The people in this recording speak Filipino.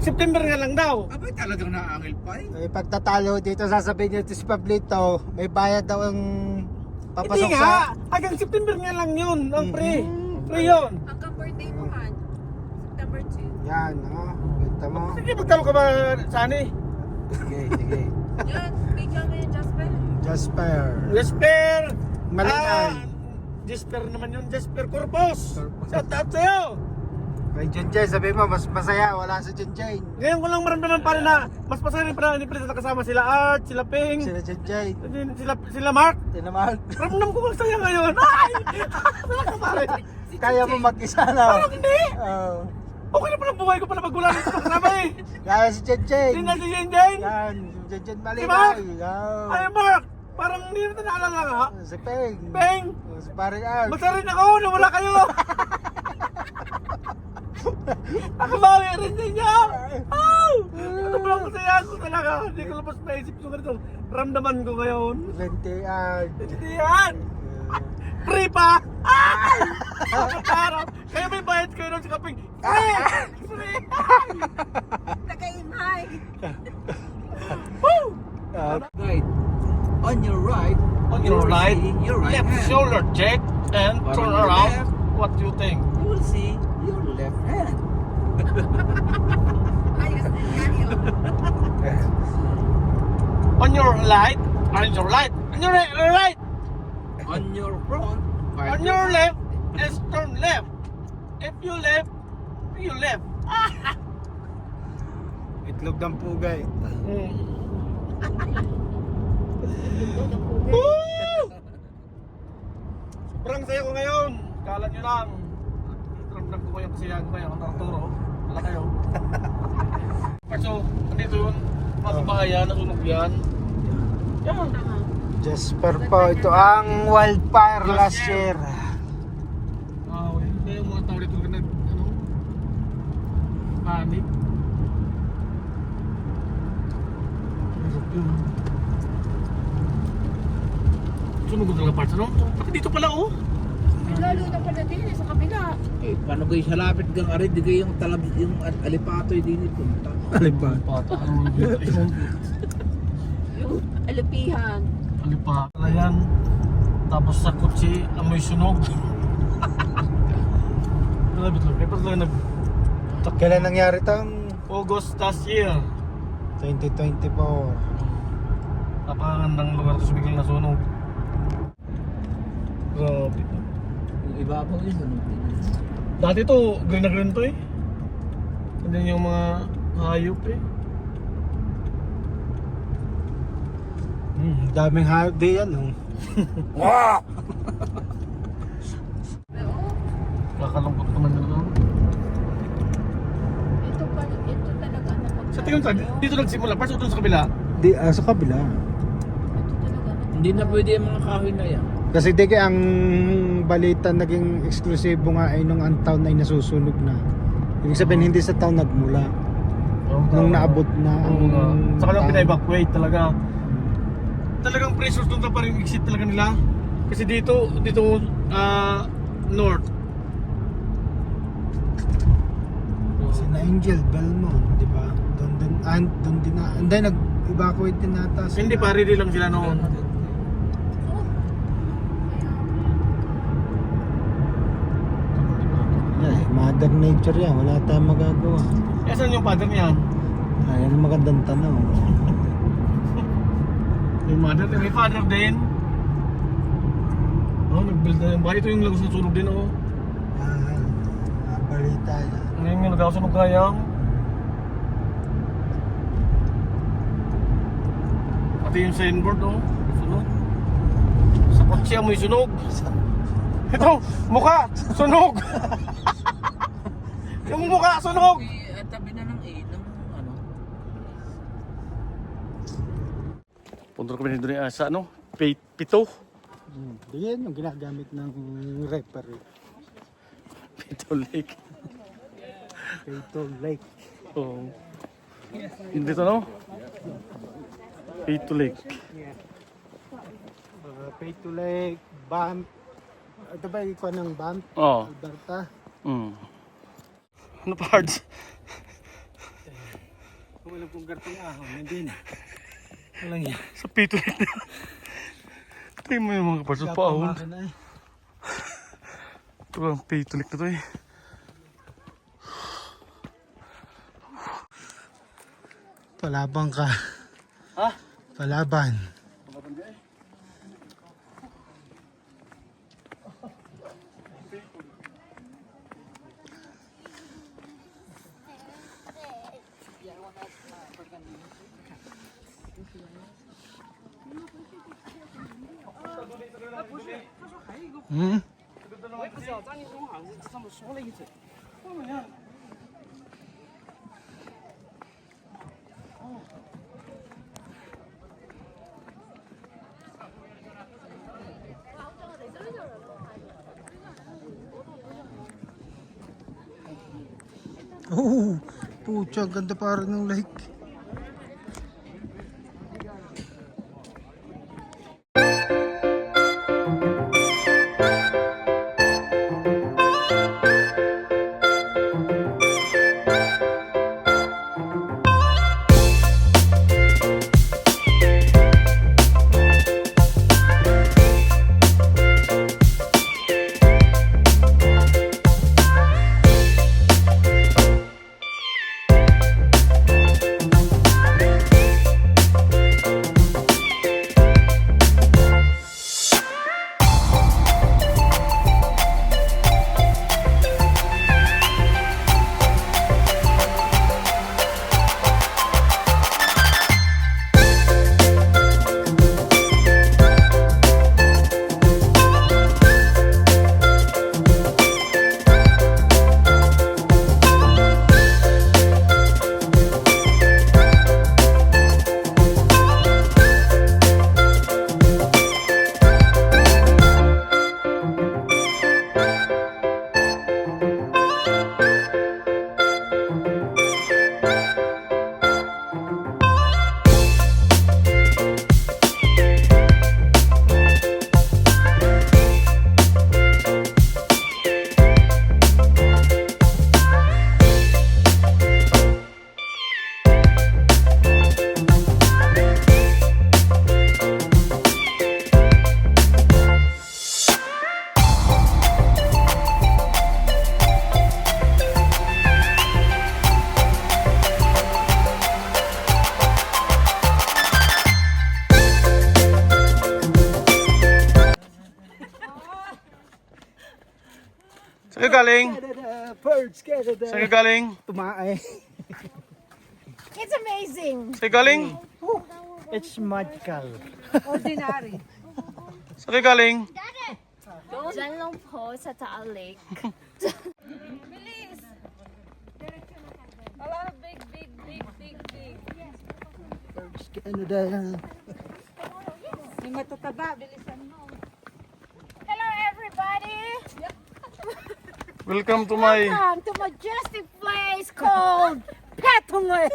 September nga lang daw. Abay talagang naangil pa eh. Eh, pagtatalo dito, sasabihin niyo si Pablito, may bayad daw ang papasok Hindi nga, hanggang September nga lang yun, ang pre. Pre yun. Hanggang birthday mo, Han. September 2. Yan, oh. Kita mo. Sige, magtalo ka ba, Sani? Sige, sige. Yan, bigyan mo yung Jasper. Jasper. Jasper! Malingay. Jasper naman yun, Jasper Corpus. Shout out sa'yo. Kay Junjay, sabi mo, mas masaya, wala sa Junjay. Ngayon ko lang maramdaman pa rin na mas masaya rin pala ni Pres na kasama sila Art, sila Ping, Sila Junjay. sila Mark. Tinamahal. Ramdam ko masaya ngayon. Ay! Talaga pare. Kaya mo mag-isa na. Parang hindi. Oh. Okay na pala buhay ko pala pag wala rin sa kasama eh. Kaya si Junjay. Hindi na si Yenjen. Yan, si Junjay Malingay. Diba? Oh. Ay Mark, parang hindi na naalala nga. Si Peng. Peng, Oh, si Paring Art. masaya rin ako na wala kayo. Nakabawi rin ninyo. Oh! Ito pala ang masaya ko talaga. Hindi ko labas naisip ko ganito. Ramdaman ko ngayon. 20 Art. Hindi yan. Free pa! Ay! Araw. Kaya may bayad kayo nun sa kaping. Free! Free! Nakaimay. Woo! Right. On your right. On your right, your right left hand. shoulder check and But turn on your around. left. What do you think? You will see your left hand. Ayos na kayo. On your right, on your right, on your right, On your front. on your left, is turn left. If you left, you left. Itlog ng pugay. Woo! Sobrang saya ko ngayon. Kala nyo lang. Ramdam ko kayong kasiyahan ko ngayon. Nakaturo. Wala kayo. So, andito yun. Mga kabahayan, nasunog yan. Yan. Jasper po, ito ang wildfire last year. Hindi yung mga tao dito na ano? Panic. Sunog ko talaga parts, ano? Pati dito pala, oh. Lalo na pala din sa kabila. Eh, paano kayo sa lapit gang arid? Di kayo yung talab, yung alipatoy din punta. Alipat. Pata, ano yung Yung alupihan. alipa. Yan. Tapos sa kutsi, amoy sunog. Malabit lang. Kaya pala nag Kailan nangyari itong August last year. 2024? Napakagandang lugar ito, biglang nasunog. Grabe. Yung ibabaw yun, ano? Dati to, green na green to eh. Hindi yung mga hayop eh. Daming hayop di yan, oh. Oo. Kakalungkot naman yun. No? Ito pala, ito talaga na Sa tingin ko, dito nagsimula. Parang doon sa kabila. Di, sa kabila. Ito talaga na. Hindi na pwede yung mga kahoy na yan. Kasi di kaya ang balita naging eksklusibo nga ay nung ang taon ay nasusunog na. Ibig sabihin hindi sa taon nagmula. Nung naabot na ang Saka lang taon. pina-evacuate talaga. Talagang pressure doon pa rin yung exit talaga nila. Kasi dito north. Si na Angel Belmont, di ba? Doon din na. And then nag-evacuate din nata sila. Hindi pa, ready lang sila noon. Ay, mother nature yan, wala tayong magagawa. Eh, saan yung father niya? Ay, ang magandang tanong. May father din. Oh, nag-build na yung bahay. Ito yung lagos na sunog din, oh. Balita yan. Ngayon nga, nagkakasunog kayang. Pati yung signboard, oh. Sunog. Sa kotse, amoy sunog. Ito, mukha, sunog. Yung mukha, sunog. Tabi na ng ng ano. Punta kami dito sa ano, pito. Yan yung ginagamit ng rapper. Pito Lake. Pito Lake. Oh. Yung dito, no? Pito Lake. Pito Lake, Banff. Ito ba ikaw ng Banff? Oh. Alberta. Mm. Ano parts? Walang kung gartong ahon, hindi na. Walang yan. Sa pito na. Tayo mo yung mga kapatid pa ahon. Ito ang pitulik na to eh. Palabang ka. Ha? Palaban. Hmm? Oh, pucha, ganda para ng lake. Saan ka galing? Birds, Canada. Saan ka galing? Tumae. It's amazing. Saan ka galing? It's magical. Ordinary. Saan ka galing? Diyan lang po sa Taal Lake. A lot of big. Birds, Canada. May matataba, bilisan mo. Hello everybody! Welcome to my... Welcome to majestic place called Petal Lake.